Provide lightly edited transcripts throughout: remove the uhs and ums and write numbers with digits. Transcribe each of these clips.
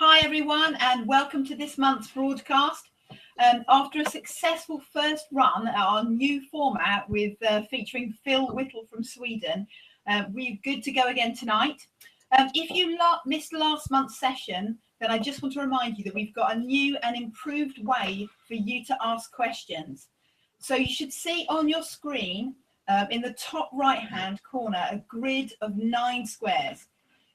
Hi everyone, and welcome to this month's broadcast. After a successful first run at our new format with featuring Phil Whittle from Sweden, we're good to go again tonight. If you missed last month's session, then I just want to remind you that we've got a new and improved way for you to ask questions. So you should see on your screen in the top right hand corner a grid of 9 squares.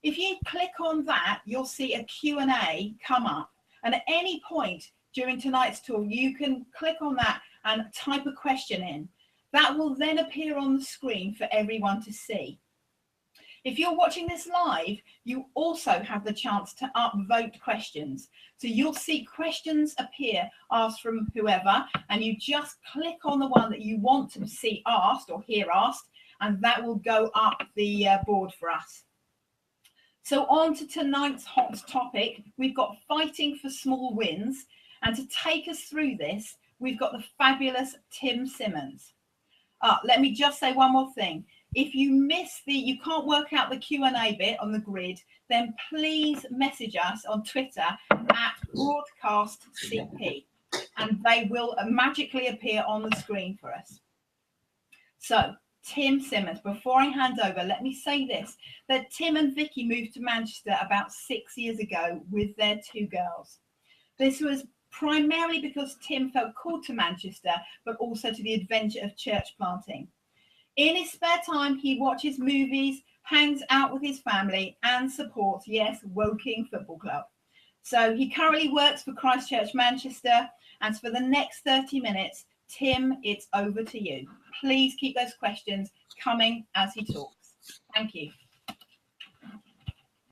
If you click on that, you'll see a Q&A come up. And at any point during tonight's talk, you can click on that and type a question in. That will then appear on the screen for everyone to see. If you're watching this live, you also have the chance to upvote questions. So you'll see questions appear asked from whoever, and you just click on the one that you want to see asked or hear asked, and that will go up the board for us. So on to tonight's hot topic, we've got fighting for small wins. And to take us through this, we've got the fabulous Tim Simmonds. Let me just say one more thing. If you you can't work out the Q&A bit on the grid, then please message us on Twitter at BroadcastCP, and they will magically appear on the screen for us. So, Tim Simmonds, before I hand over, let me say this, that Tim and Vicky moved to Manchester about 6 years ago with their 2 girls. This was primarily because Tim felt called to Manchester, but also to the adventure of church planting. In his spare time, he watches movies, hangs out with his family, and supports, yes, Woking Football Club. So he currently works for Christchurch, Manchester, and for the next 30 minutes, Tim, it's over to you. Please keep those questions coming as he talks. Thank you.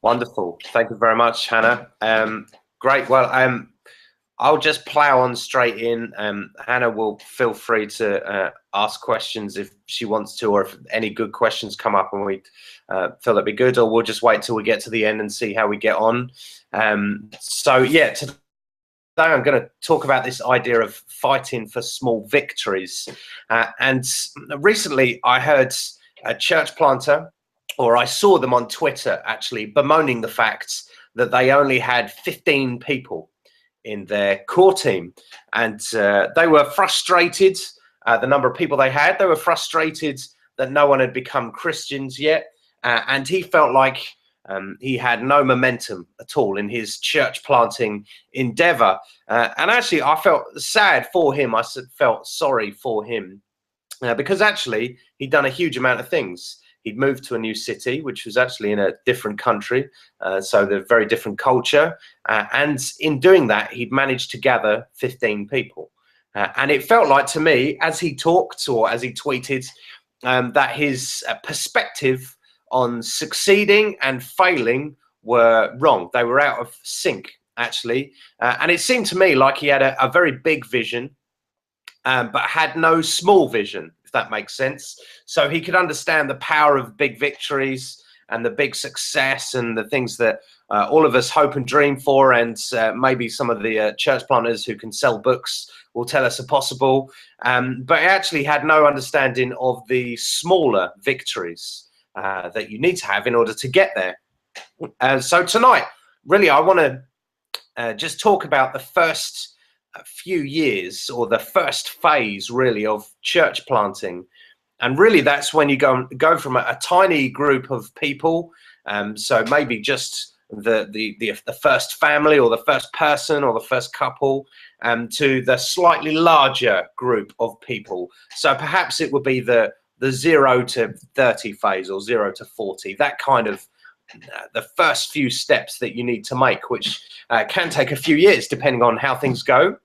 Wonderful. Thank you very much, Hannah. Great. Well, I'll just plow on straight in. Hannah will feel free to ask questions if she wants to, or if any good questions come up and we feel that'd be good, or we'll just wait till we get to the end and see how we get on. So yeah, today I'm going to talk about this idea of fighting for small victories. And recently I heard a church planter, or I saw them on Twitter actually, bemoaning the fact that they only had 15 people in their core team. And they were frustrated, the number of people they had. They were frustrated that no one had become Christians yet. And he felt like he had no momentum at all in his church planting endeavor. And actually, I felt sad for him. I felt sorry for him because actually he'd done a huge amount of things. He'd moved to a new city, which was actually in a different country, so they're very different culture. And in doing that, he'd managed to gather 15 people. And it felt like to me, as he talked or as he tweeted, that his perspective on succeeding and failing were wrong. They were out of sync, actually. And it seemed to me like he had a very big vision, but had no small vision, if that makes sense. So he could understand the power of big victories and the big success and the things that all of us hope and dream for. And maybe some of the church planters who can sell books will tell us are possible. But he actually had no understanding of the smaller victories that you need to have in order to get there. So tonight, really, I want to just talk about the first few years, or the first phase really of church planting. And really that's when you go from a tiny group of people, so maybe just the first family or the first person or the first couple, to the slightly larger group of people. So perhaps it would be the 0 to 30 phase, or 0 to 40, that kind of the first few steps that you need to make, which can take a few years depending on how things go,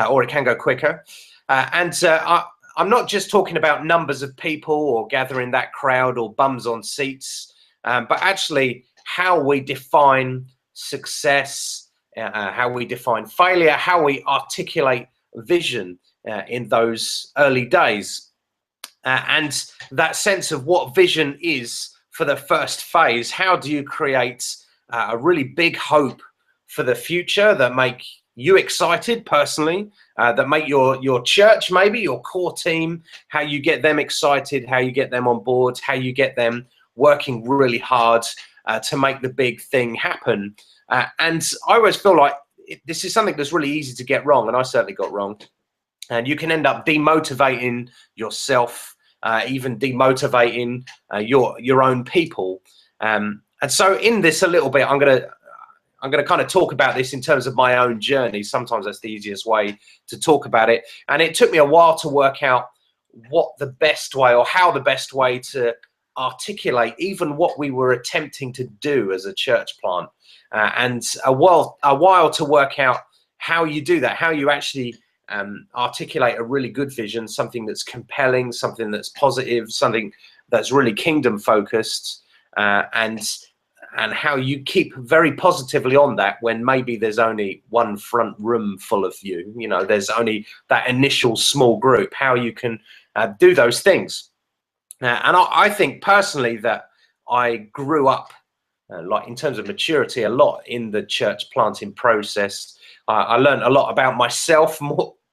or it can go quicker. I'm not just talking about numbers of people or gathering that crowd or bums on seats, but actually how we define success, how we define failure, how we articulate vision in those early days. And that sense of what vision is for the first phase. How do you create a really big hope for the future that make you excited personally, that make your church, maybe your core team, how you get them excited, how you get them on board, how you get them working really hard to make the big thing happen. And I always feel like this is something that's really easy to get wrong, and I certainly got wrong. And you can end up demotivating yourself, even demotivating your own people. And so in this a little bit, I'm going to kind of talk about this in terms of my own journey. Sometimes that's the easiest way to talk about it. And it took me a while to work out what the best way, or how the best way to articulate even what we were attempting to do as a church plant, and a while to work out how you do that, how you actually articulate a really good vision, something that's compelling, something that's positive, something that's really kingdom focused, and how you keep very positively on that when maybe there's only one front room full of you, there's only that initial small group, how you can do those things. And I think personally that I grew up, like in terms of maturity, a lot in the church planting process. I learned a lot about myself,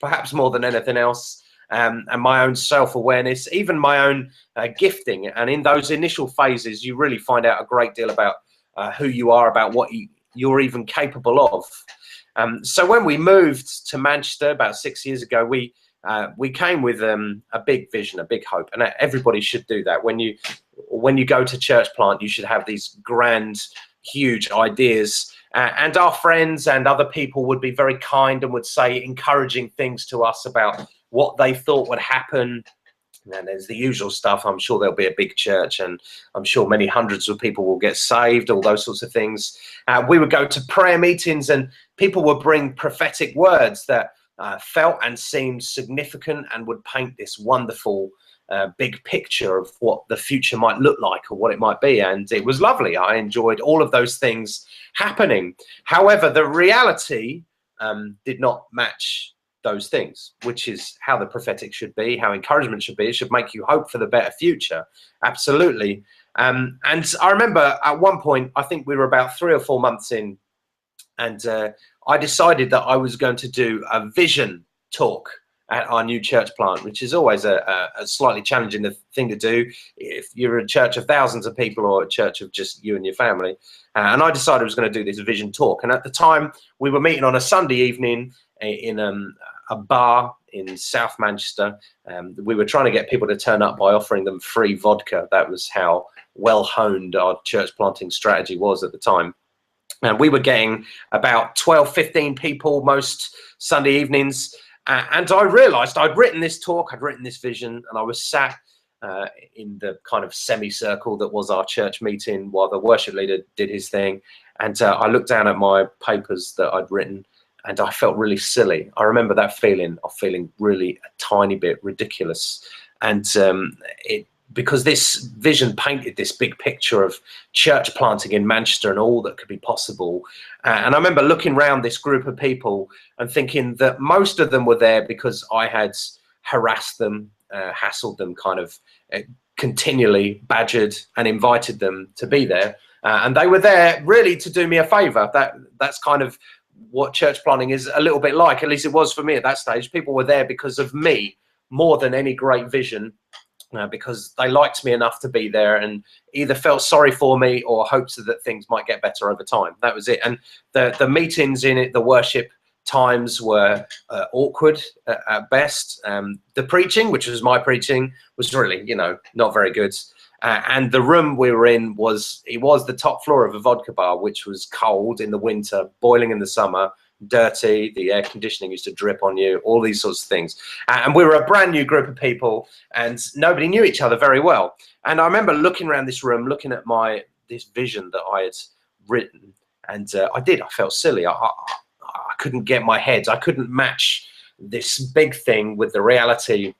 perhaps more than anything else, and my own self-awareness, even my own gifting. And in those initial phases, you really find out a great deal about who you are, about what you're even capable of. So when we moved to Manchester about 6 years ago, we came with a big vision, a big hope, and everybody should do that. When you go to church plant, you should have these grand, huge ideas, and our friends and other people would be very kind and would say encouraging things to us about what they thought would happen. And there's the usual stuff. I'm sure there'll be a big church, and I'm sure many hundreds of people will get saved, all those sorts of things. We would go to prayer meetings, and people would bring prophetic words that felt and seemed significant and would paint this wonderful big picture of what the future might look like or what it might be. And it was lovely. I enjoyed all of those things happening. However, the reality did not match those things, which is how the prophetic should be, how encouragement should be. It should make you hope for the better future. Absolutely. And I remember at one point, I think we were about 3 or 4 months in, and I decided that I was going to do a vision talk at our new church plant, which is always a slightly challenging thing to do if you're a church of thousands of people or a church of just you and your family. And I decided I was going to do this vision talk. And at the time, we were meeting on a Sunday evening in a bar in South Manchester. We were trying to get people to turn up by offering them free vodka. That was how well honed our church planting strategy was at the time. And we were getting about 12, 15 people most Sunday evenings. And I realized I'd written this talk, I'd written this vision, and I was sat in the kind of semicircle that was our church meeting while the worship leader did his thing. And I looked down at my papers that I'd written, and I felt really silly. I remember that feeling of feeling really a tiny bit ridiculous. And because this vision painted this big picture of church planting in Manchester and all that could be possible. And I remember looking around this group of people and thinking that most of them were there because I had harassed them, hassled them, kind of continually badgered and invited them to be there. And they were there really to do me a favor. That's kind of what church planting is a little bit like, at least it was for me at that stage. People were there because of me more than any great vision. Because they liked me enough to be there and either felt sorry for me or hoped that things might get better over time. That was it. And the meetings in it, the worship times were awkward at best. The preaching, which was my preaching, was really, not very good. And the room we were in was the top floor of a vodka bar, which was cold in the winter, boiling in the summer, dirty. The air conditioning used to drip on you, all these sorts of things. And we were a brand new group of people, and nobody knew each other very well. And I remember looking around this room, looking at this vision that I had written, and I felt silly. I couldn't get my head. I couldn't match this big thing with the reality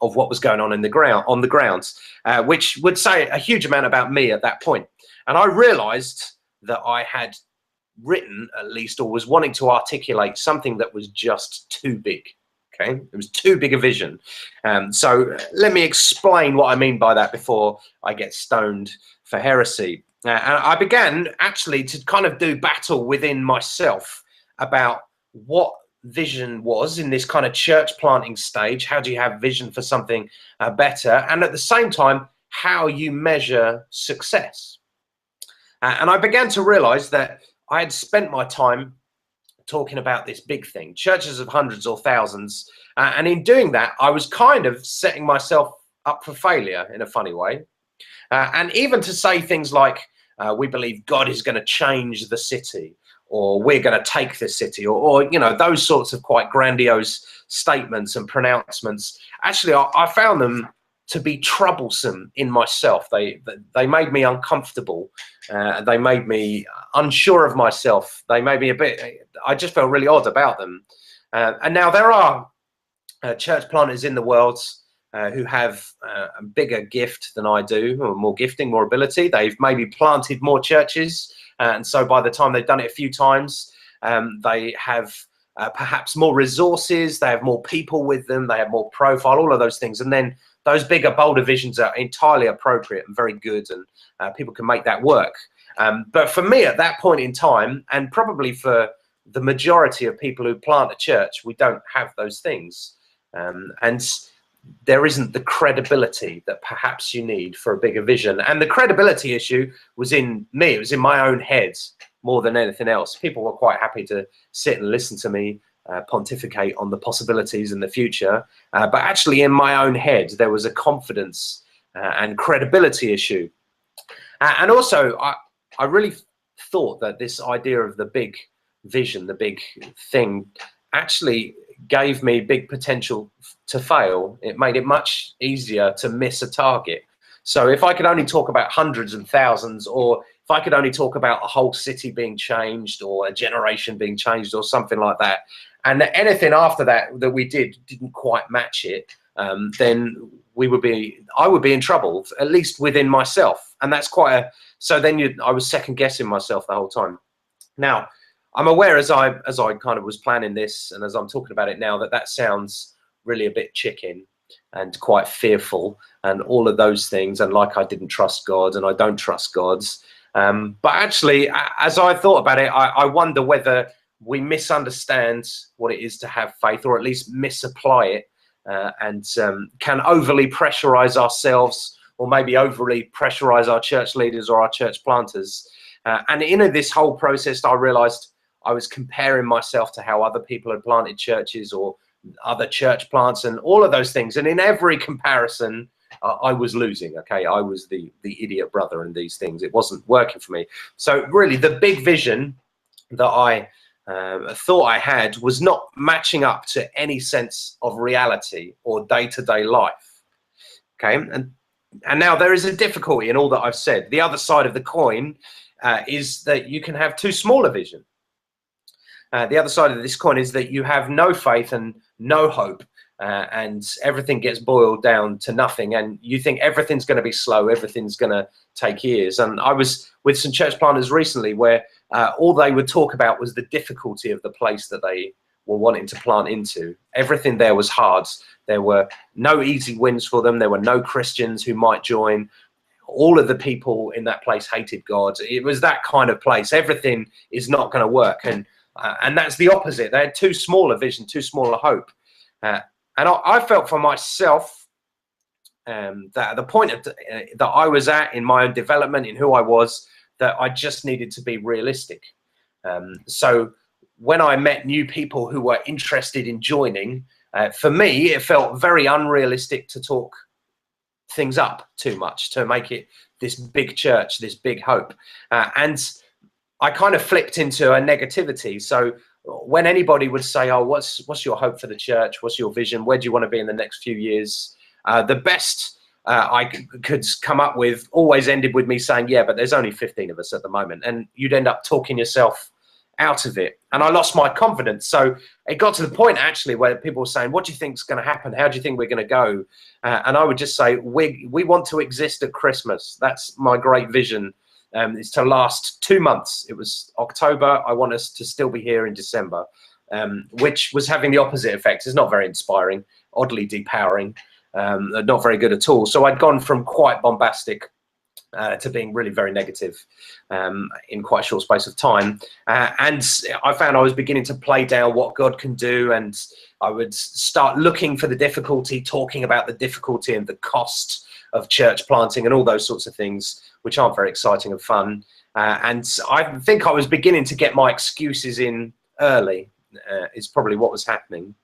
of what was going on in the grounds, which would say a huge amount about me at that point. And I realized that I had written, at least, or was wanting to articulate something that was just too big. Okay, it was too big a vision. So let me explain what I mean by that before I get stoned for heresy. And I began actually to kind of do battle within myself about what vision was in this kind of church planting stage. How do you have vision for something better? And at the same time, how you measure success. And I began to realize that I had spent my time talking about this big thing, churches of hundreds or thousands. And in doing that, I was kind of setting myself up for failure in a funny way. And even to say things like, we believe God is going to change the city, or we're going to take the city, or you know, those sorts of quite grandiose statements and pronouncements. Actually, I found them to be troublesome in myself. They made me uncomfortable. They made me unsure of myself. They made me a bit, I just felt really odd about them. And now there are church planters in the world who have a bigger gift than I do, or more gifting, more ability. They've maybe planted more churches, and so by the time they've done it a few times, they have perhaps more resources, they have more people with them, they have more profile, all of those things. And then those bigger, bolder visions are entirely appropriate and very good, and people can make that work. But for me at that point in time, and probably for the majority of people who plant a church, we don't have those things. And there isn't the credibility that perhaps you need for a bigger vision. And the credibility issue was in me. It was in my own head more than anything else. People were quite happy to sit and listen to me pontificate on the possibilities in the future. But actually in my own head, there was a confidence and credibility issue. And also, I really thought that this idea of the big vision, the big thing, actually gave me big potential to fail. It made it much easier to miss a target. So if I could only talk about hundreds and thousands, or if I could only talk about a whole city being changed, or a generation being changed, or something like that, and anything after that we didn't quite match it, then I would be in trouble, at least within myself. And that's quite a, so then I was second guessing myself the whole time. Now, I'm aware as I kind of was planning this, and as I'm talking about it now, that sounds really a bit chicken and quite fearful and all of those things, and like I didn't trust God and I don't trust God's. But actually, as I thought about it, I wonder whether we misunderstand what it is to have faith, or at least misapply it, and can overly pressurize ourselves, or maybe overly pressurize our church leaders or our church planters. And in this whole process, I realized I was comparing myself to how other people had planted churches, or other church plants, and all of those things. And in every comparison, I was losing. Okay, I was the idiot brother in these things. It wasn't working for me. So really, the big vision that I thought I had was not matching up to any sense of reality or day-to-day life. Okay, and now there is a difficulty in all that I've said. The other side of the coin is that you can have too small a vision. The other side of this coin is that you have no faith and no hope, and everything gets boiled down to nothing, and you think everything's going to be slow, everything's going to take years. And I was with some church planters recently where all they would talk about was the difficulty of the place that they were wanting to plant into. Everything there was hard. There were no easy wins for them. There were no Christians who might join. All of the people in that place hated God. It was that kind of place. Everything is not going to work. And that's the opposite. They had too small a vision, too small a hope. And I felt for myself that at the point that I was at in my own development, in who I was, that I just needed to be realistic. So when I met new people who were interested in joining, for me, it felt very unrealistic to talk things up too much, to make it this big church, this big hope. And I kind of flipped into a negativity. So when anybody would say, oh, what's your hope for the church? What's your vision? Where do you want to be in the next few years? The best I could come up with always ended with me saying, yeah, but there's only 15 of us at the moment. And you'd end up talking yourself out of it. And I lost my confidence. So it got to the point actually where people were saying, what do you think is going to happen? How do you think we're going to go? And I would just say, we want to exist at Christmas. That's my great vision. It's to last 2 months. It was October. I want us to still be here in December, which was having the opposite effect. It's not very inspiring, oddly depowering, not very good at all. So I'd gone from quite bombastic to being really very negative in quite a short space of time. And I found I was beginning to play down what God can do, and I would start looking for the difficulty, talking about the difficulty and the cost of church planting and all those sorts of things, which aren't very exciting and fun. And I think I was beginning to get my excuses in early, is probably what was happening.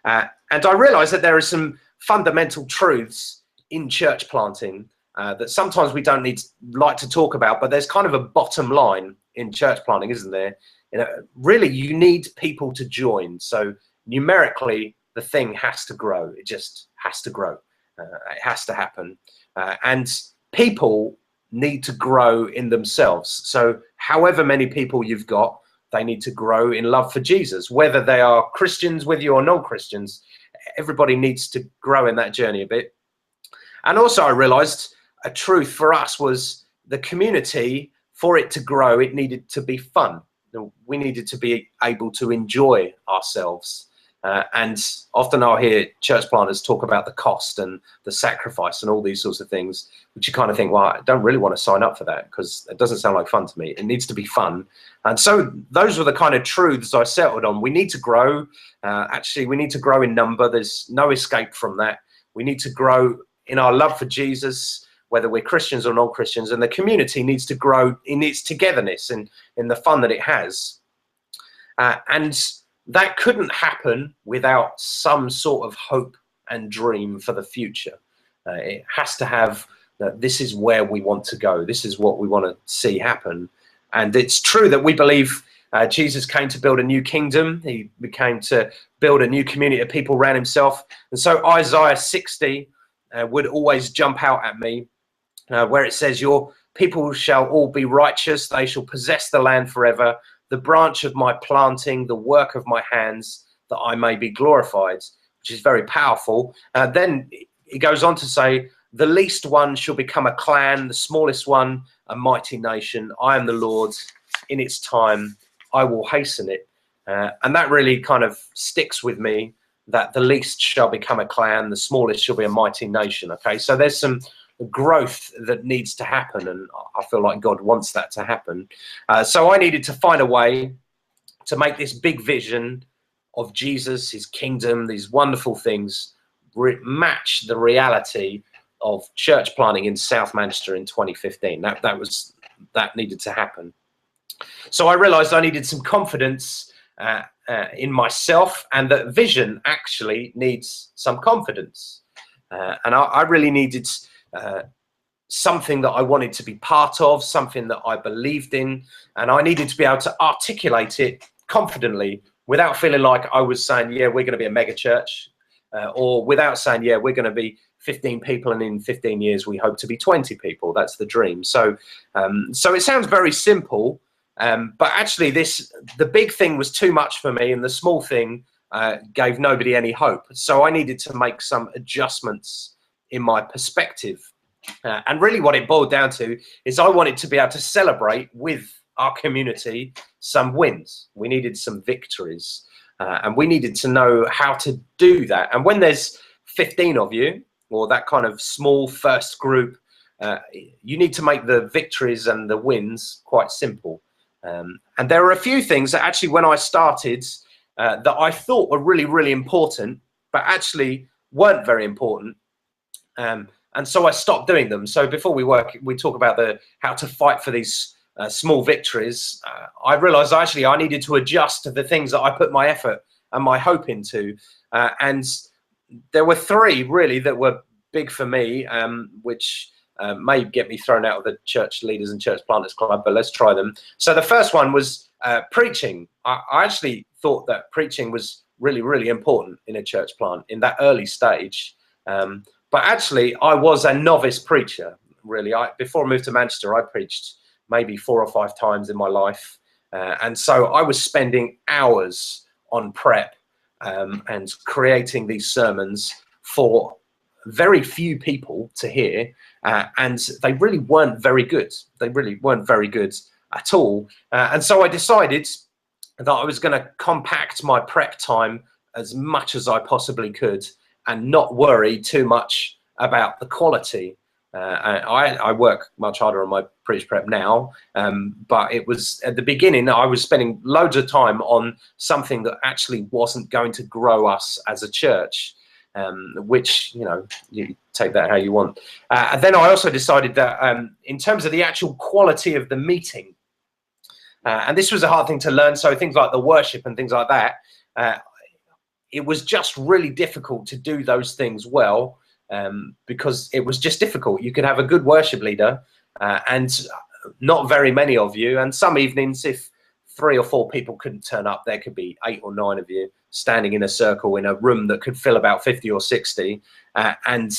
And I realized that there are some fundamental truths in church planting that sometimes we don't like to talk about, but there's kind of a bottom line in church planting, isn't there? Really, you need people to join. So numerically, the thing has to grow. It just has to grow. It has to happen. And people need to grow in themselves. So however many people you've got, they need to grow in love for Jesus, whether they are Christians with you or non-Christians. Everybody needs to grow in that journey a bit. And also I realized a truth for us was the community, for it to grow, it needed to be fun. We needed to be able to enjoy ourselves. And often I'll hear church planters talk about the cost and the sacrifice and all these sorts of things, which you kind of think, well, I don't really want to sign up for that because it doesn't sound like fun to me. It needs to be fun. And so those were the kind of truths I settled on. We need to grow. Actually, we need to grow in number. There's no escape from that. We need to grow in our love for Jesus, whether we're Christians or non-Christians, and the community needs to grow in its togetherness and in the fun that it has. And that couldn't happen without some sort of hope and dream for the future. It has to have that this is where we want to go. This is what we want to see happen. And it's true that we believe Jesus came to build a new kingdom. He came to build a new community of people around himself. And so Isaiah 60 would always jump out at me, where it says, your people shall all be righteous. They shall possess the land forever. The branch of my planting, the work of my hands, that I may be glorified, which is very powerful. Then he goes on to say, the least one shall become a clan, the smallest one a mighty nation. I am the Lord. In its time, I will hasten it. And that really kind of sticks with me, that the least shall become a clan, the smallest shall be a mighty nation. Okay, so there's some growth that needs to happen, and I feel like God wants that to happen. So I needed to find a way to make this big vision of Jesus, his kingdom, these wonderful things match the reality of church planting in South Manchester in 2015. That needed to happen. So I realized I needed some confidence in myself, and that vision actually needs some confidence. And I really needed something that I wanted to be part of, something that I believed in, and I needed to be able to articulate it confidently without feeling like I was saying, yeah, we're going to be a mega church, or without saying, yeah, we're going to be 15 people and in 15 years we hope to be 20 people. That's the dream. So so it sounds very simple, but actually the big thing was too much for me, and the small thing gave nobody any hope. So I needed to make some adjustments in my perspective. And really what it boiled down to is I wanted to be able to celebrate with our community some wins. We needed some victories, and we needed to know how to do that. And when there's 15 of you, or that kind of small first group, you need to make the victories and the wins quite simple. And there are a few things that actually when I started that I thought were really, really important, but actually weren't very important. And so I stopped doing them. So before we talk about how to fight for these small victories, I realized actually I needed to adjust to the things that I put my effort and my hope into. And there were three really that were big for me, which may get me thrown out of the Church Leaders and Church Planters Club, but let's try them. So the first one was preaching. I actually thought that preaching was really, really important in a church plant in that early stage. But actually, I was a novice preacher, really. Before I moved to Manchester, I preached maybe 4 or 5 times in my life. And so I was spending hours on prep and creating these sermons for very few people to hear. And they really weren't very good. They really weren't very good at all. And so I decided that I was going to compact my prep time as much as I possibly could and not worry too much about the quality. I work much harder on my preach prep now, but it was at the beginning, I was spending loads of time on something that actually wasn't going to grow us as a church, which, you take that how you want. And then I also decided that in terms of the actual quality of the meeting, And this was a hard thing to learn. So things like the worship and things like that, it was just really difficult to do those things well, because it was just difficult. You could have a good worship leader and not very many of you. And some evenings, if 3 or 4 people couldn't turn up, there could be 8 or 9 of you standing in a circle in a room that could fill about 50 or 60. And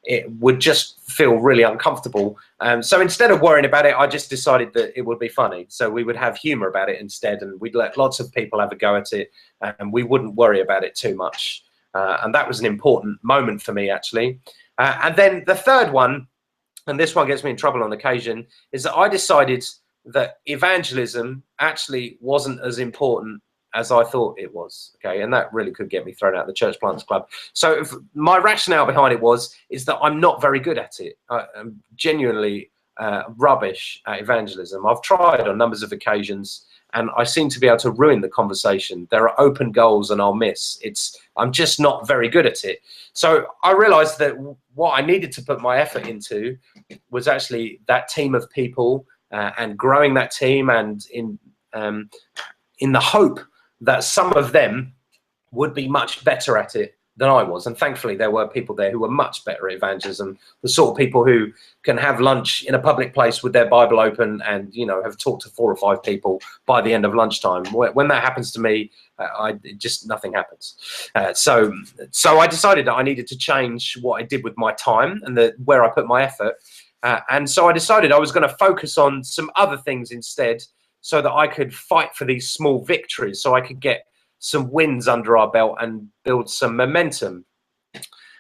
it would just feel really uncomfortable. So instead of worrying about it, I just decided that it would be funny. So we would have humor about it instead, and we'd let lots of people have a go at it, and we wouldn't worry about it too much. And that was an important moment for me, actually. And then the third one, and this one gets me in trouble on occasion, is that I decided that evangelism actually wasn't as important as I thought it was. Okay, and that really could get me thrown out of the Church Planters Club. So my rationale behind it is that I'm not very good at it. I'm genuinely rubbish at evangelism. I've tried on numbers of occasions, and I seem to be able to ruin the conversation. There are open goals and I'll miss. I'm just not very good at it. So I realized that what I needed to put my effort into was actually that team of people, and growing that team, and in the hope that some of them would be much better at it than I was. And thankfully there were people there who were much better at evangelism, the sort of people who can have lunch in a public place with their Bible open and, you know, have talked to 4 or 5 people by the end of lunchtime. When that happens to me, nothing happens. So I decided that I needed to change what I did with my time and where I put my effort. And so I decided I was going to focus on some other things instead, so that I could fight for these small victories, so I could get some wins under our belt and build some momentum.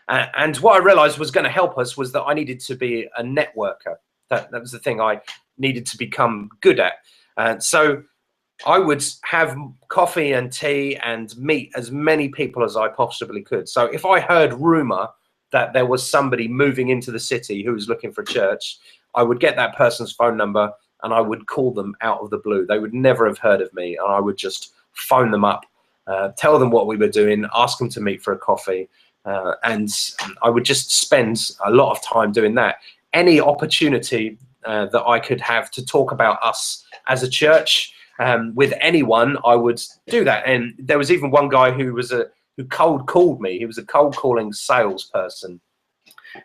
And what I realized was going to help us was that I needed to be a networker. That was the thing I needed to become good at. So I would have coffee and tea and meet as many people as I possibly could. So if I heard rumor that there was somebody moving into the city who was looking for a church, I would get that person's phone number and I would call them out of the blue. They would never have heard of me, and I would just phone them up, tell them what we were doing, ask them to meet for a coffee, and I would just spend a lot of time doing that. Any opportunity that I could have to talk about us as a church with anyone, I would do that. And there was even one guy who cold called me. He was a cold calling salesperson.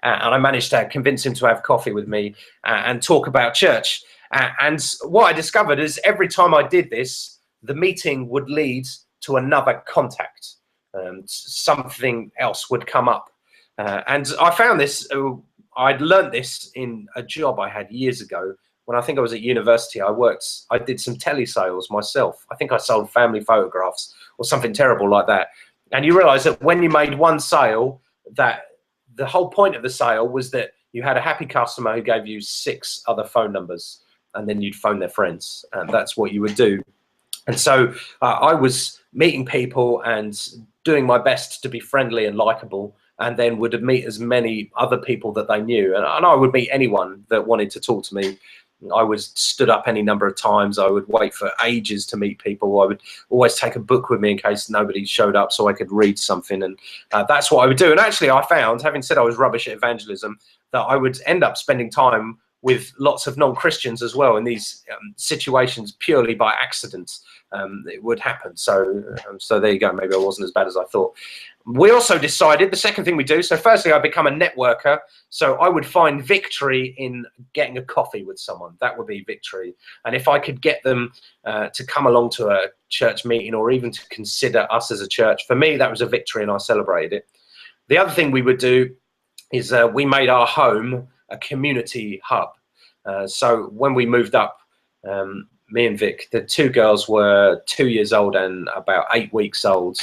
And I managed to convince him to have coffee with me and talk about church. And what I discovered is every time I did this, the meeting would lead to another contact. Something else would come up. And I found this, I'd learned this in a job I had years ago. When I think I was at university, I did some telesales myself. I think I sold family photographs or something terrible like that. And you realize that when you made one sale, that the whole point of the sale was that you had a happy customer who gave you 6 other phone numbers, and then you'd phone their friends, and that's what you would do. And so I was meeting people and doing my best to be friendly and likable, and then would meet as many other people that they knew. And I would meet anyone that wanted to talk to me. I was stood up any number of times. I would wait for ages to meet people. I would always take a book with me in case nobody showed up so I could read something. And that's what I would do. And actually I found, having said I was rubbish at evangelism, that I would end up spending time with lots of non-Christians as well in these situations purely by accident. It would happen. So there you go. Maybe I wasn't as bad as I thought. We also decided the second thing we do. So firstly, I become a networker. So I would find victory in getting a coffee with someone. That would be victory. And if I could get them to come along to a church meeting or even to consider us as a church, for me, that was a victory and I celebrated it. The other thing we would do is we made our home a community hub. So when we moved up, me and Vic, the 2 girls were 2 years old and about 8 weeks old,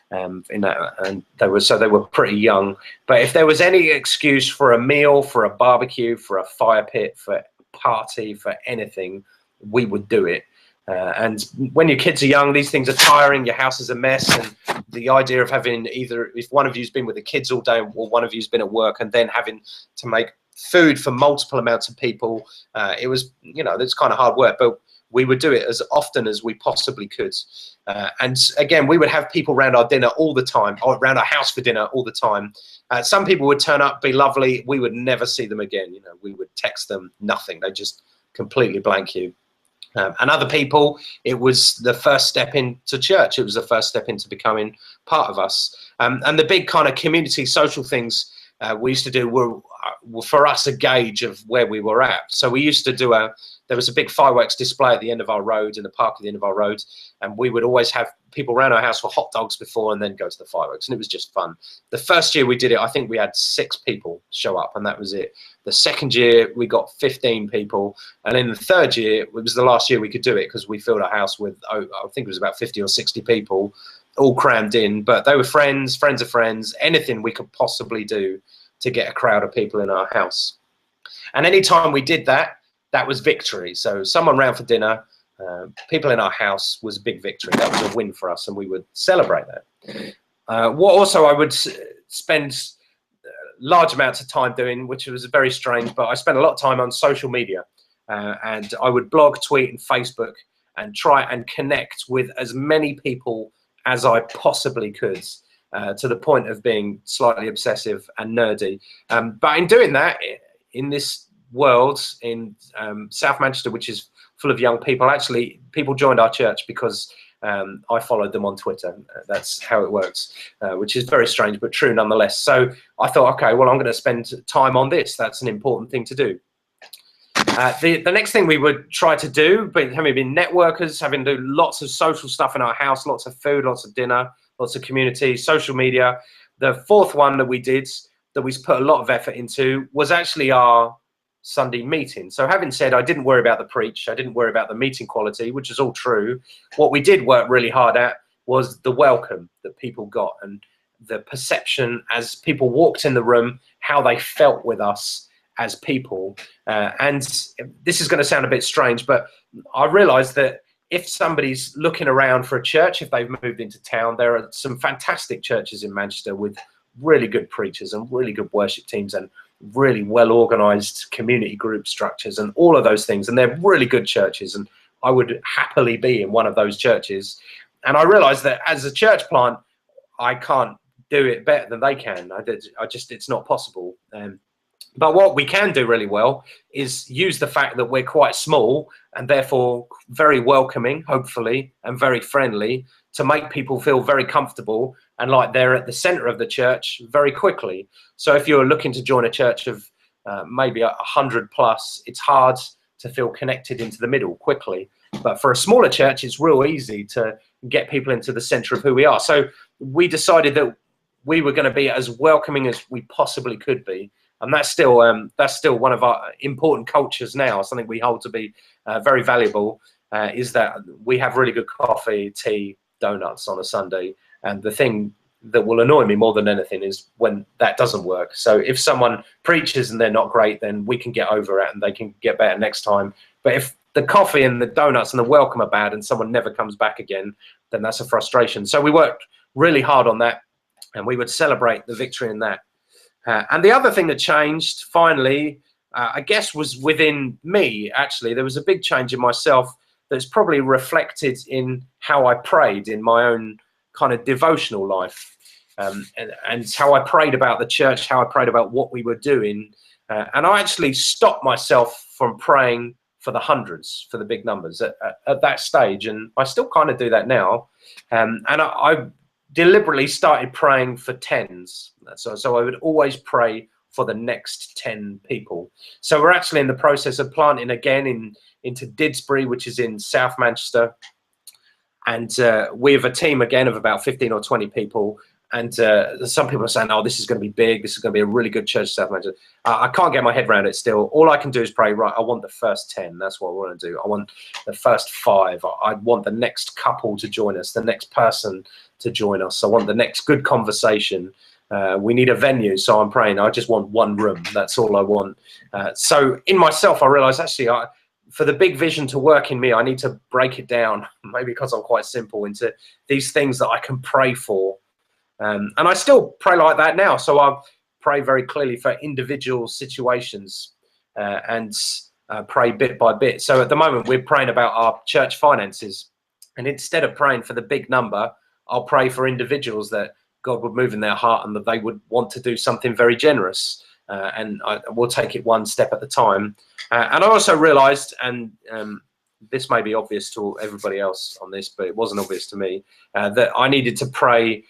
and they were pretty young. But if there was any excuse for a meal, for a barbecue, for a fire pit, for a party, for anything, we would do it. And when your kids are young, these things are tiring. Your house is a mess, and the idea of having either, if one of you's been with the kids all day or one of you's been at work, and then having to make food for multiple amounts of people, it was, it's kind of hard work, but we would do it as often as we possibly could. And again, we would have people around our dinner all the time, or around our house for dinner all the time. Some people would turn up, be lovely. We would never see them again. We would text them, nothing. They just completely blank you. And other people, it was the first step into church. It was the first step into becoming part of us. And the big kind of community social things we used to do were for us a gauge of where we were at. So we used to do there was a big fireworks display at the end of our road, in the park at the end of our road, and we would always have people around our house for hot dogs before and then go to the fireworks, and it was just fun. The first year we did it, I think we had 6 people show up, and that was it. The second year we got 15 people, and in the third year, it was the last year we could do it because we filled our house with, I think it was about 50 or 60 people, all crammed in, but they were friends of friends, anything we could possibly do to get a crowd of people in our house. And anytime we did that, that was victory. So someone round for dinner, people in our house was a big victory. That was a win for us, and we would celebrate that. What also I would spend large amounts of time doing, which was very strange, but I spent a lot of time on social media, and I would blog, tweet, and Facebook, and try and connect with as many people as I possibly could, to the point of being slightly obsessive and nerdy. But in doing that, in this world in South Manchester, which is full of young people, actually people joined our church because I followed them on Twitter. That's how it works, which is very strange but true nonetheless. So I thought, okay, well, I'm going to spend time on this. That's an important thing to do. The next thing we would try to do, but having been networkers, having to do lots of social stuff in our house, lots of food, lots of dinner, lots of community, social media. The fourth one that we did, that we put a lot of effort into, was actually our Sunday meeting. So having said, I didn't worry about the preach, I didn't worry about the meeting quality, which is all true. What we did work really hard at was the welcome that people got, and the perception as people walked in the room, how they felt with us as people. And this is going to sound a bit strange, but I realized that if somebody's looking around for a church, if they've moved into town, there are some fantastic churches in Manchester with really good preachers and really good worship teams and really well organized community group structures and all of those things, and they're really good churches, and I would happily be in one of those churches. And I realized that as a church plant, I can't do it better than they can. It's not possible. But what we can do really well is use the fact that we're quite small and therefore very welcoming, hopefully, and very friendly, to make people feel very comfortable and like they're at the center of the church very quickly. So if you're looking to join a church of maybe 100 plus, it's hard to feel connected into the middle quickly. But for a smaller church, it's real easy to get people into the center of who we are. So we decided that we were going to be as welcoming as we possibly could be. And that's still one of our important cultures now. Something we hold to be very valuable is that we have really good coffee, tea, donuts on a Sunday. And the thing that will annoy me more than anything is when that doesn't work. So if someone preaches and they're not great, then we can get over it and they can get better next time. But if the coffee and the donuts and the welcome are bad and someone never comes back again, then that's a frustration. So we worked really hard on that, and we would celebrate the victory in that. And the other thing that changed finally, I guess, was within me. Actually, there was a big change in myself that's probably reflected in how I prayed in my own kind of devotional life, and how I prayed about the church, how I prayed about what we were doing. And I actually stopped myself from praying for the hundreds, for the big numbers at that stage. And I still kind of do that now. And I deliberately started praying for tens. So I would always pray for the next 10 people. So we're actually in the process of planting again into Didsbury, which is in South Manchester. And we have a team again of about 15 or 20 people. And some people are saying, oh, this is going to be big. This is going to be a really good church in South Manchester. I can't get my head around it still. All I can do is pray, right, I want the first 10. That's what I want to do. I want the first 5. I want the next couple to join us, the next person to join us. I want the next good conversation. We need a venue, so I'm praying. I just want one room. That's all I want. So in myself, I realized actually, for the big vision to work in me, I need to break it down, maybe because I'm quite simple, into these things that I can pray for. And I still pray like that now. So I pray very clearly for individual situations and pray bit by bit. So at the moment, we're praying about our church finances. And instead of praying for the big number, I'll pray for individuals that God would move in their heart and that they would want to do something very generous. And we'll take it one step at a time. And I also realized, and this may be obvious to everybody else on this, but it wasn't obvious to me, that I needed to pray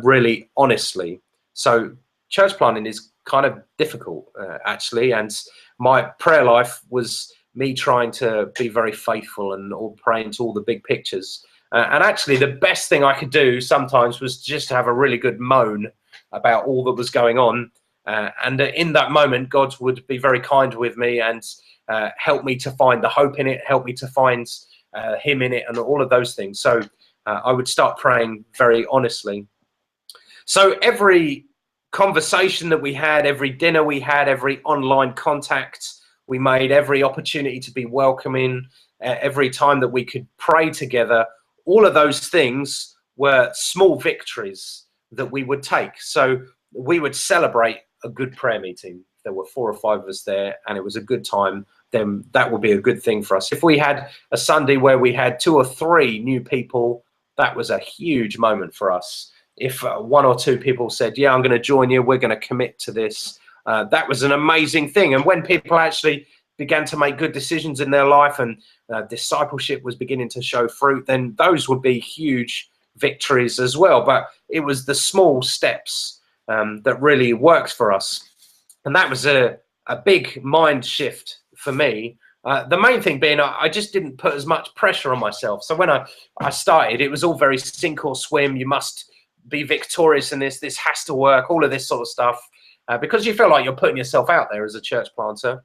really honestly. So church planting is kind of difficult, actually, and my prayer life was me trying to be very faithful and all praying to all the big pictures. And actually, the best thing I could do sometimes was just to have a really good moan about all that was going on. And in that moment, God would be very kind with me and help me to find the hope in it, help me to find him in it, and all of those things. So I would start praying very honestly. So every conversation that we had, every dinner we had, every online contact we made, every opportunity to be welcoming, every time that we could pray together, all of those things were small victories that we would take. So we would celebrate a good prayer meeting. There were 4 or 5 of us there and it was a good time, then that would be a good thing for us. If we had a Sunday where we had 2 or 3 new people, that was a huge moment for us. If 1 or 2 people said, yeah, I'm going to join you, we're going to commit to this, that was an amazing thing. And when people actually began to make good decisions in their life and discipleship was beginning to show fruit, then those would be huge victories as well. But it was the small steps that really worked for us. And that was a big mind shift for me. The main thing being I just didn't put as much pressure on myself. So when I started, it was all very sink or swim. You must be victorious in this. This has to work, all of this sort of stuff, because you feel like you're putting yourself out there as a church planter.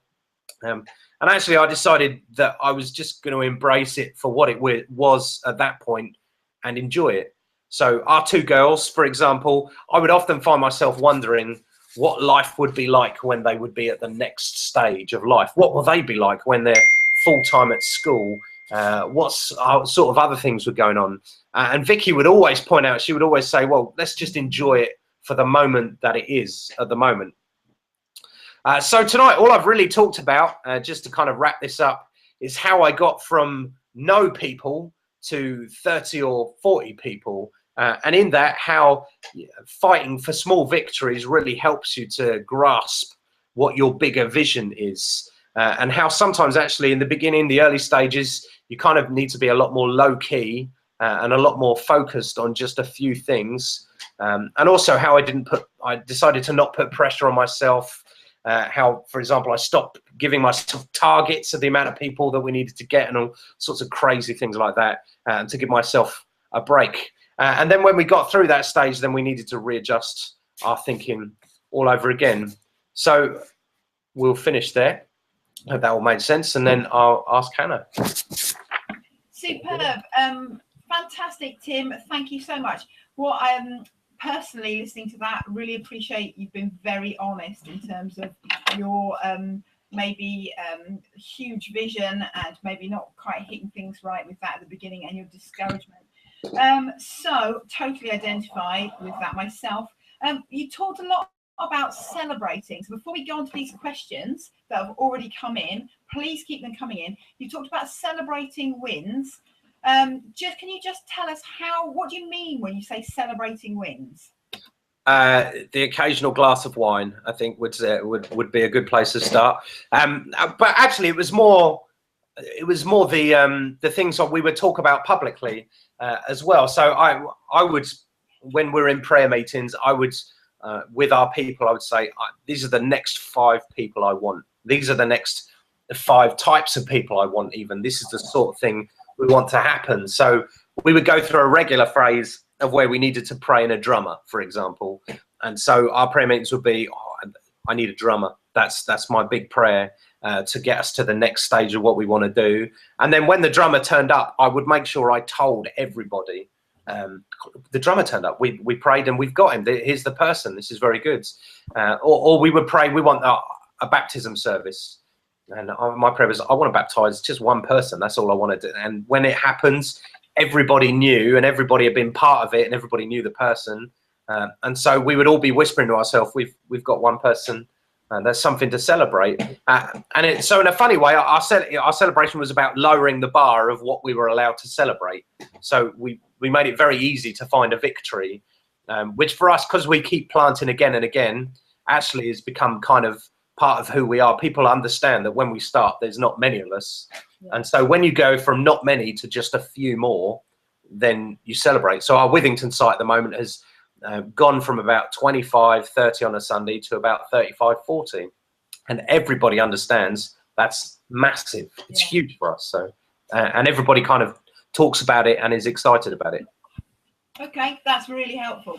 And actually, I decided that I was just going to embrace it for what it was at that point and enjoy it. So our 2 girls, for example, I would often find myself wondering what life would be like when they would be at the next stage of life. What will they be like when they're full-time at school? What sort of other things were going on? And Vicky would always point out, she would always say, well, let's just enjoy it for the moment that it is at the moment. So tonight, all I've really talked about, just to kind of wrap this up, is how I got from no people to 30 or 40 people. And in that, how fighting for small victories really helps you to grasp what your bigger vision is. And how sometimes actually in the beginning, the early stages, you kind of need to be a lot more low key and a lot more focused on just a few things. And also how I decided to not put pressure on myself. How, for example, I stopped giving myself targets of the amount of people that we needed to get and all sorts of crazy things like that, to give myself a break. And then when we got through that stage, then we needed to readjust our thinking all over again. So we'll finish there. I hope that all made sense. And then I'll ask Hannah. Superb. Fantastic, Tim. Thank you so much. What personally, listening to that, really appreciate you've been very honest in terms of your maybe huge vision and maybe not quite hitting things right with that at the beginning and your discouragement. So totally identify with that myself. You talked a lot about celebrating. So before we go on to these questions that have already come in, please keep them coming in. You talked about celebrating wins. Can you just tell us what do you mean when you say celebrating wins? The occasional glass of wine, I think, would be a good place to start. But actually, it was more the things that we would talk about publicly as well. So I would, when we're in prayer meetings, I would with our people, I would say, these are the next 5 people I want. These are the next 5 types of people I want. Even this is the sort of thing we want to happen. So we would go through a regular phrase of where we needed to pray in a drummer, for example. And so our prayer meetings would be, I need a drummer. That's my big prayer to get us to the next stage of what we want to do. And then when the drummer turned up, I would make sure I told everybody, the drummer turned up. We prayed and we've got him. Here's the person. This is very good. Or we would pray, we want a baptism service. And my prayer was, I want to baptize just one person. That's all I want to do. And when it happens, everybody knew and everybody had been part of it and everybody knew the person. And so we would all be whispering to ourselves, we've got one person. There's something to celebrate. So in a funny way, our celebration was about lowering the bar of what we were allowed to celebrate. So we made it very easy to find a victory, which for us, because we keep planting again and again, actually has become kind of part of who we are. People understand that when we start, there's not many of us. And so when you go from not many to just a few more, then you celebrate. So our Withington site at the moment has gone from about 25, 30 on a Sunday to about 35, 40. And everybody understands that's massive. It's huge for us. So, and everybody kind of talks about it and is excited about it. Okay, that's really helpful.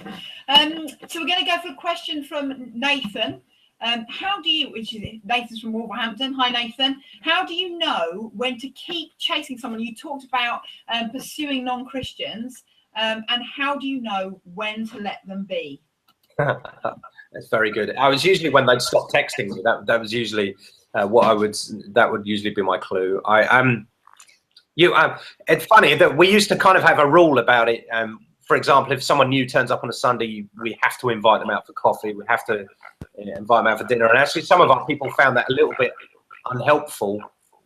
So we're going to go for a question from Nathan. How do you, which is Nathan's from Wolverhampton. Hi, Nathan. How do you know when to keep chasing someone? You talked about pursuing non-Christians, and how do you know when to let them be? That's very good. I was usually when they'd stop texting me. That was usually what I would. That would usually be my clue. It's funny that we used to kind of have a rule about it. For example, if someone new turns up on a Sunday, we have to invite them out for coffee. We have to invite them out for dinner. And actually, some of our people found that a little bit unhelpful.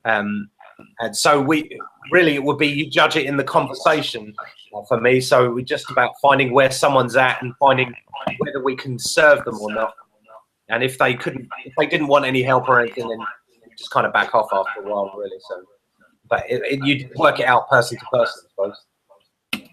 And so it would be, you judge it in the conversation for me. So we're just about finding where someone's at and finding whether we can serve them or not. And if they didn't want any help or anything, then you just kind of back off after a while, really. So, but you work it out person to person, I suppose. Okay.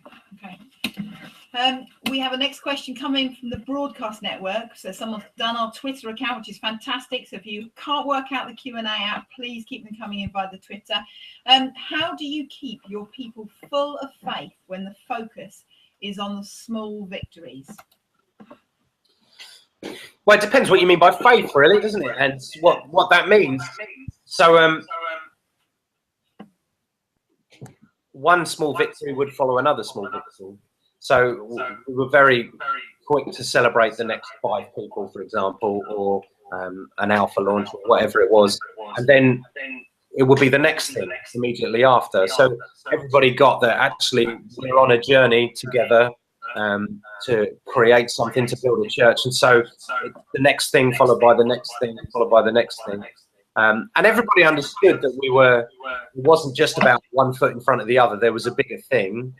We have a next question coming from the Broadcast Network. So someone's done our Twitter account, which is fantastic. So if you can't work out the Q&A app, please keep them coming in via the Twitter. How do you keep your people full of faith when the focus is on the small victories? Well, it depends what you mean by faith, really, doesn't it? And what that means. So one small victory would follow another small victory. So we were very quick to celebrate the next 5 people, for example, or an alpha launch or whatever it was. And then it would be the next thing immediately after. So everybody got that actually we're on a journey together to create something, to build a church. And so the next thing followed by the next thing, followed by the next thing. And everybody understood that it wasn't just about one foot in front of the other. There was a bigger thing.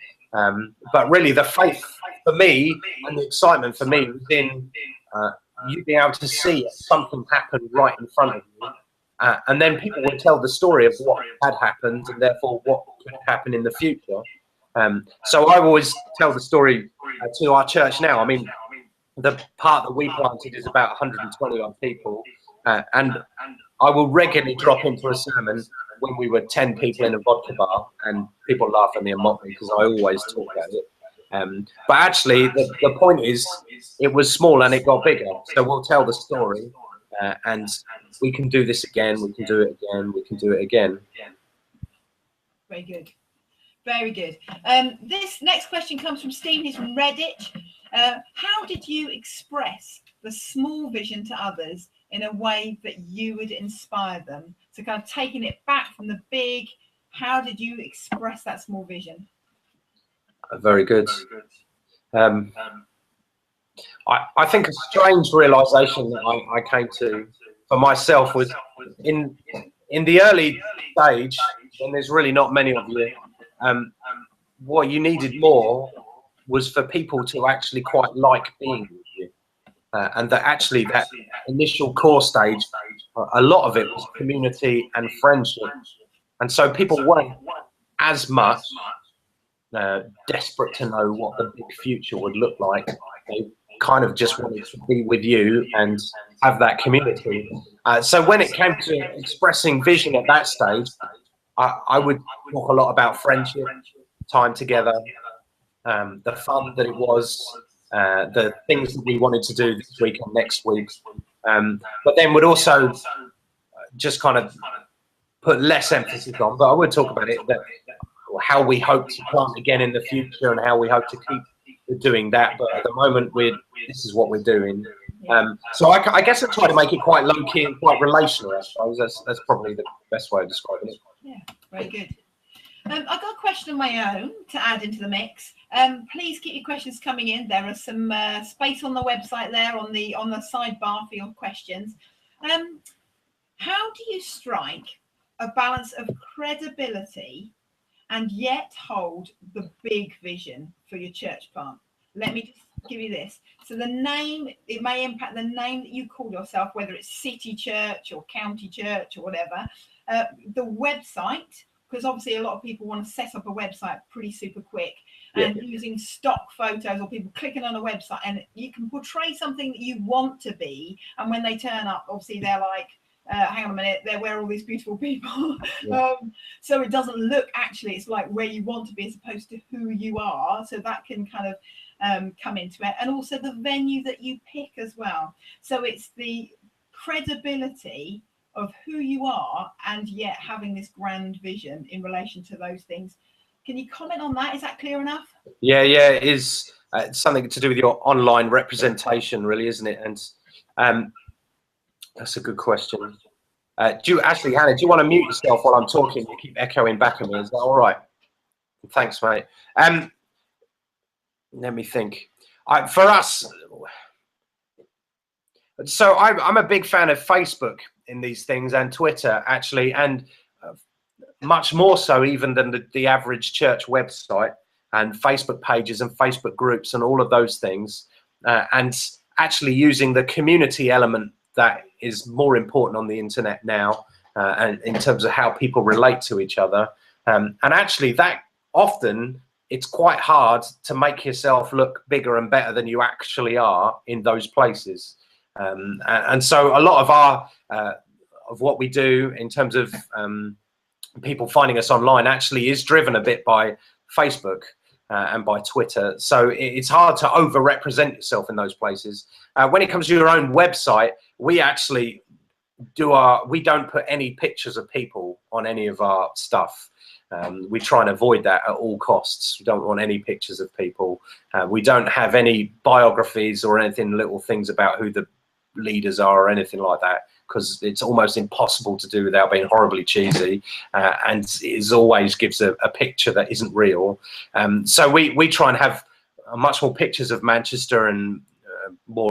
But really the faith for me and the excitement for me was in you being able to see something happen right in front of you. And then people would tell the story of what had happened and therefore what could happen in the future. So I always tell the story to our church now. I mean, the part that we planted is about 120 odd people. And I will regularly drop into a sermon when we were 10 people in a vodka bar and people laugh at me and mock me because I always talk about it. But actually, the point is, it was small and it got bigger. So we'll tell the story and we can do this again, we can do it again, we can do it again. Very good. Very good. This next question comes from Steve. He's from Redditch. How did you express the small vision to others in a way that you would inspire them? So kind of taking it back from the big, how did you express that small vision? Very good. I think a strange realization that I came to for myself was in the early stage, when there's really not many of you, what you needed more was for people to actually quite like being with you. And that actually that initial core stage, a lot of it was community and friendship. And so people weren't as much desperate to know what the big future would look like. They kind of just wanted to be with you and have that community. So when it came to expressing vision at that stage, I would talk a lot about friendship, time together, the fun that it was, the things that we wanted to do this week and next week. But then would also just kind of put less emphasis on, but I would talk about it, that how we hope to plant again in the future and how we hope to keep doing that. But at the moment, this is what we're doing. So I guess I try to make it quite low key and quite relational. I suppose that's probably the best way of describing it. Yeah, very good. I've got a question of my own to add into the mix. Please keep your questions coming in. There are some space on the website there on the sidebar for your questions. How do you strike a balance of credibility and yet hold the big vision for your church plant? Let me just give you this. So the name, it may impact the name that you call yourself, whether it's city church or county church or whatever. The website, because obviously a lot of people want to set up a website pretty super quick, and using stock photos or people clicking on a website, and you can portray something that you want to be, and when they turn up, obviously they're like, hang on a minute, they're where all these beautiful people. So it doesn't look, actually, it's like where you want to be as opposed to who you are. So that can kind of come into it, and also the venue that you pick as well. So it's the credibility of who you are, and yet having this grand vision in relation to those things. Can you comment on that? Is that clear enough? Yeah, it is. Something to do with your online representation, really, isn't it? And that's a good question. Hannah, do you want to mute yourself while I'm talking? You keep echoing back at me. Is that all right? Thanks, mate. Let me think. For us, so I'm a big fan of Facebook in these things, and Twitter, actually, and much more so even than the average church website, and Facebook pages and Facebook groups and all of those things, and actually using the community element that is more important on the internet now, and in terms of how people relate to each other. And actually that often it's quite hard to make yourself look bigger and better than you actually are in those places. And so a lot of our of what we do in terms of people finding us online actually is driven a bit by Facebook and by Twitter. So it's hard to over-represent yourself in those places. When it comes to your own website, we actually we don't put any pictures of people on any of our stuff. We try and avoid that at all costs. We don't want any pictures of people. We don't have any biographies or anything, little things about who the leaders are or anything like that, because it's almost impossible to do without being horribly cheesy, and it always gives a picture that isn't real. So we try and have much more pictures of Manchester and more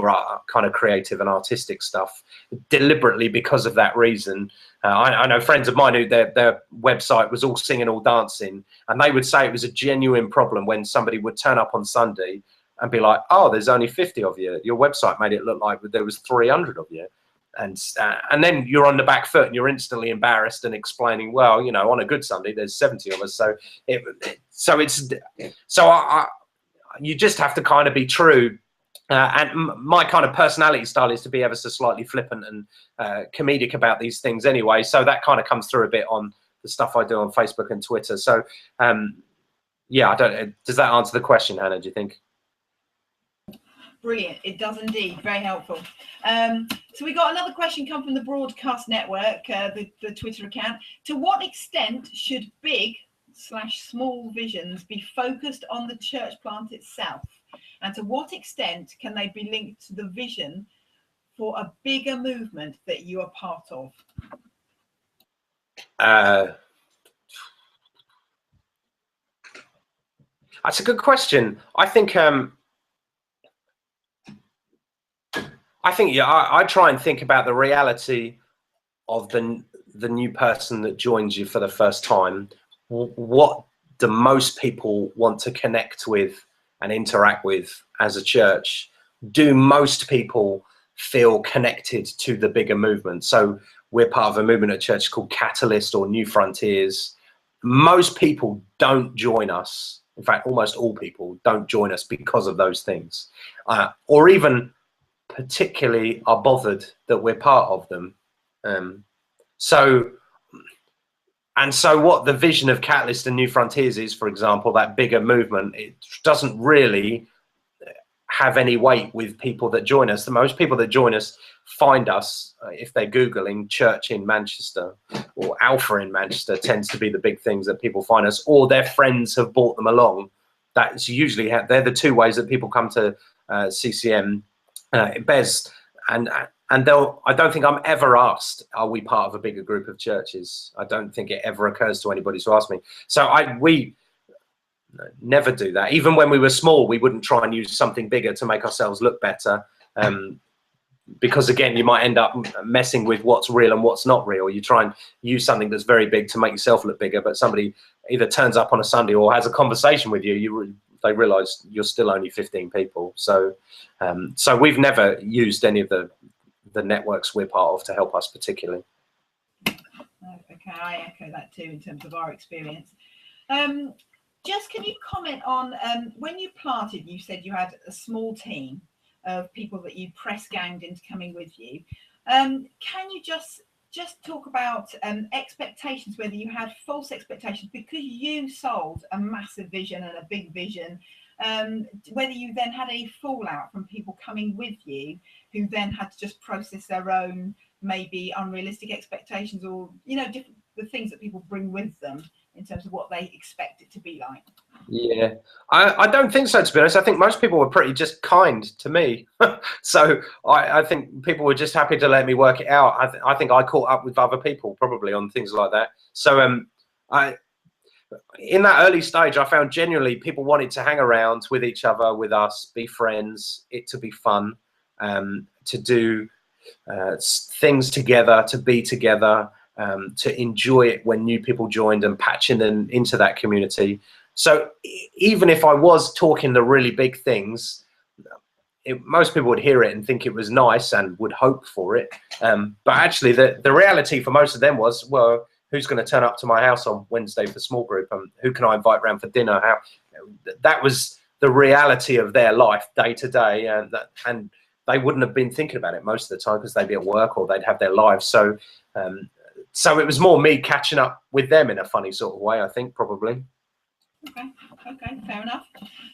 kind of creative and artistic stuff, deliberately because of that reason. I know friends of mine who their website was all singing, all dancing, and they would say it was a genuine problem when somebody would turn up on Sunday and be like, oh, there's only 50 of you. Your website made it look like there was 300 of you. And then you're on the back foot and you're instantly embarrassed and explaining, well, you know, on a good Sunday, there's 70 of us. So you just have to kind of be true. And my kind of personality style is to be ever so slightly flippant and comedic about these things anyway. So that kind of comes through a bit on the stuff I do on Facebook and Twitter. So, yeah, does that answer the question, Hannah, do you think? Brilliant. It does indeed. Very helpful. So we got another question come from the Broadcast Network, the Twitter account. To what extent should big/small visions be focused on the church plant itself? And to what extent can they be linked to the vision for a bigger movement that you are part of? That's a good question. I think I try and think about the reality of the new person that joins you for the first time. What do most people want to connect with and interact with as a church? Do most people feel connected to the bigger movement? So we're part of a movement at church called Catalyst or New Frontiers. Most people don't join us. In fact, almost all people don't join us because of those things, or even particularly are bothered that we're part of them. So what the vision of Catalyst and New Frontiers is, for example, that bigger movement, it doesn't really have any weight with people that join us. The most people that join us find us, if they're Googling church in Manchester or Alpha in Manchester, tends to be the big things that people find us, or their friends have brought them along. That's usually they're the two ways that people come to CCM. Bez, and I don't think I'm ever asked, are we part of a bigger group of churches? I don't think it ever occurs to anybody to ask me. So we never do that. Even when we were small, we wouldn't try and use something bigger to make ourselves look better, because again, you might end up messing with what's real and what's not real. You try and use something that's very big to make yourself look bigger, but somebody either turns up on a Sunday or has a conversation with you, they realise you're still only 15 people. So so we've never used any of the networks we're part of to help us particularly. Okay, I echo that too in terms of our experience. Just can you comment on when you planted, you said you had a small team of people that you press ganged into coming with you. Can you just talk about expectations, whether you had false expectations because you sold a massive vision and a big vision, whether you then had a fallout from people coming with you who then had to just process their own maybe unrealistic expectations, or different the things that people bring with them in terms of what they expect it to be like? Yeah, I don't think so, to be honest. I think most people were pretty just kind to me. So I think people were just happy to let me work it out. I think I caught up with other people probably on things like that. So in that early stage, I found genuinely people wanted to hang around with each other, with us, be friends, it to be fun, to do things together, to be together, to enjoy it when new people joined and patching them into that community. So even if I was talking the really big things, most people would hear it and think it was nice and would hope for it. But actually the reality for most of them was, well, who's going to turn up to my house on Wednesday for small group? And who can I invite around for dinner? That was the reality of their life day to day. And they wouldn't have been thinking about it most of the time because they'd be at work or they'd have their lives. So so it was more me catching up with them in a funny sort of way, I think, probably. Okay, fair enough.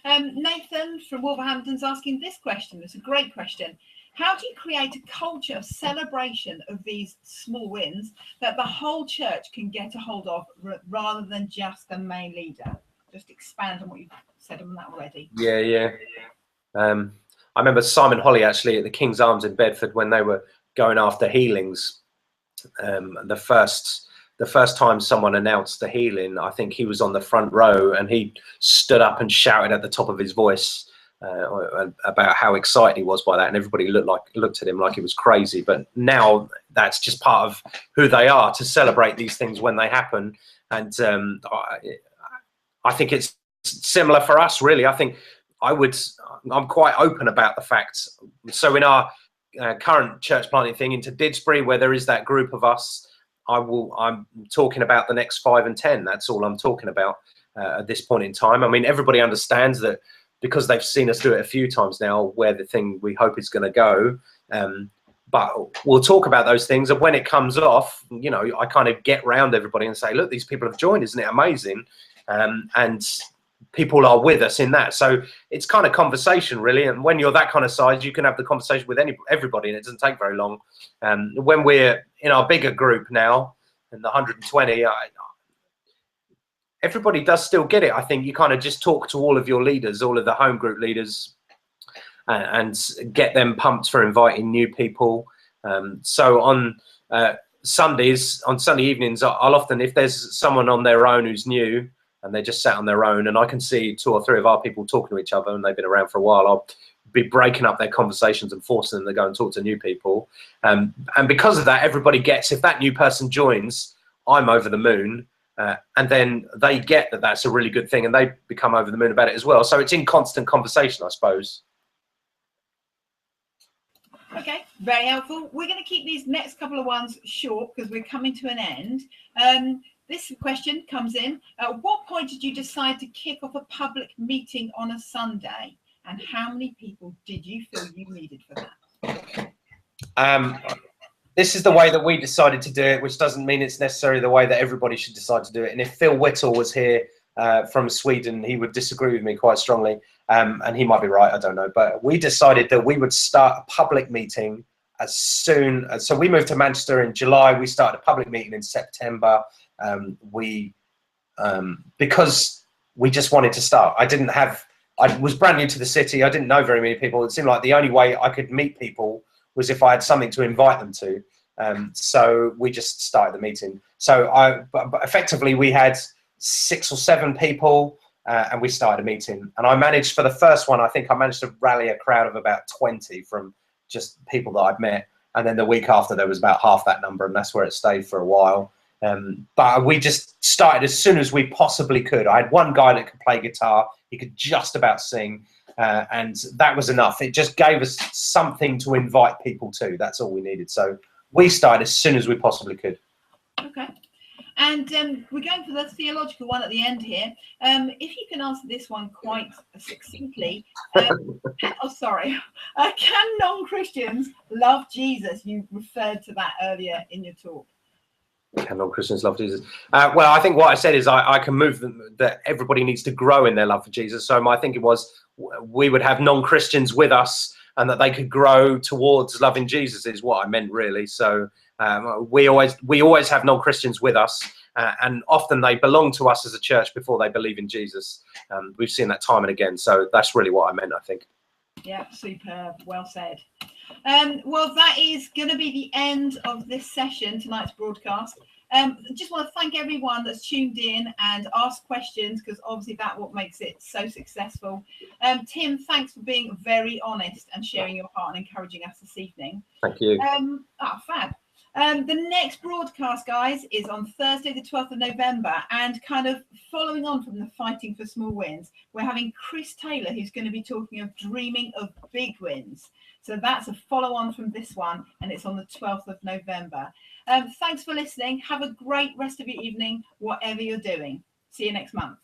Nathan from Wolverhampton's asking this question. It's a great question. How do you create a culture of celebration of these small wins that the whole church can get a hold of rather than just the main leader? Just expand on what you've said on that already. Yeah. I remember Simon Holly actually at the King's Arms in Bedford when they were going after healings. The first time someone announced the healing, I think he was on the front row and he stood up and shouted at the top of his voice about how excited he was by that, and everybody looked at him like he was crazy. But now that's just part of who they are, to celebrate these things when they happen. And I think it's similar for us, really. I think I'm quite open about the fact. So in our current church planting thing into Didsbury, where there is that group of us, I'm talking about the next 5 and 10. That's all I'm talking about at this point in time. I mean, everybody understands that because they've seen us do it a few times now, where the thing we hope is going to go. But we'll talk about those things, and when it comes off, I kind of get round everybody and say, look, these people have joined, isn't it amazing? And people are with us in that. So it's kind of conversation, really. And when you're that kind of size, you can have the conversation with everybody, and it doesn't take very long. When we're in our bigger group now, in the 120, everybody does still get it. I think you kind of just talk to all of your leaders, all of the home group leaders, and get them pumped for inviting new people. So on Sundays, on Sunday evenings, I'll often, if there's someone on their own who's new and they just sat on their own, and I can see 2 or 3 of our people talking to each other and they've been around for a while, I'll be breaking up their conversations and forcing them to go and talk to new people. And because of that, everybody gets, if that new person joins, I'm over the moon. And then they get that that's a really good thing, and they become over the moon about it as well. So it's in constant conversation, I suppose. Okay, very helpful. We're going to keep these next couple of ones short because we're coming to an end. This question comes in. At what point did you decide to kick off a public meeting on a Sunday? And how many people did you feel you needed for that? This is the way that we decided to do it, which doesn't mean it's necessarily the way that everybody should decide to do it. And if Phil Whittle was here from Sweden, he would disagree with me quite strongly. And he might be right, I don't know. But we decided that we would start a public meeting as soon as, so we moved to Manchester in July. We started a public meeting in September. Because we just wanted to start. I was brand new to the city. I didn't know very many people. It seemed like the only way I could meet people was if I had something to invite them to. So we just started the meeting. So but effectively we had 6 or 7 people and we started a meeting. And I managed, for the first one, I think I managed to rally a crowd of about 20 from just people that I'd met. And then the week after there was about half that number, and that's where it stayed for a while. But we just started as soon as we possibly could. I had one guy that could play guitar. He could just about sing. And that was enough. It just gave us something to invite people to. That's all we needed. So we started as soon as we possibly could. Okay. And we're going for the theological one at the end here. If you can answer this one quite succinctly. Can non-Christians love Jesus? You referred to that earlier in your talk. Can non-Christians love Jesus? Well, I think what I said is I can move them, that everybody needs to grow in their love for Jesus. So my thinking was we would have non-Christians with us and that they could grow towards loving Jesus is what I meant, really. So we always have non-Christians with us, and often they belong to us as a church before they believe in Jesus. We've seen that time and again. So that's really what I meant, I think. Yeah, superb. Well said. Well, that is going to be the end of this session, tonight's broadcast. Just want to thank everyone that's tuned in and asked questions, because obviously that's what makes it so successful. Tim, thanks for being very honest and sharing your heart and encouraging us this evening. Thank you. Fab. The next broadcast, guys, is on Thursday, the 12th of November, and kind of following on from the Fighting for Small Wins, we're having Chris Taylor, who's going to be talking of dreaming of big wins. So that's a follow-on from this one, and it's on the 12th of November. Thanks for listening. Have a great rest of your evening, whatever you're doing. See you next month.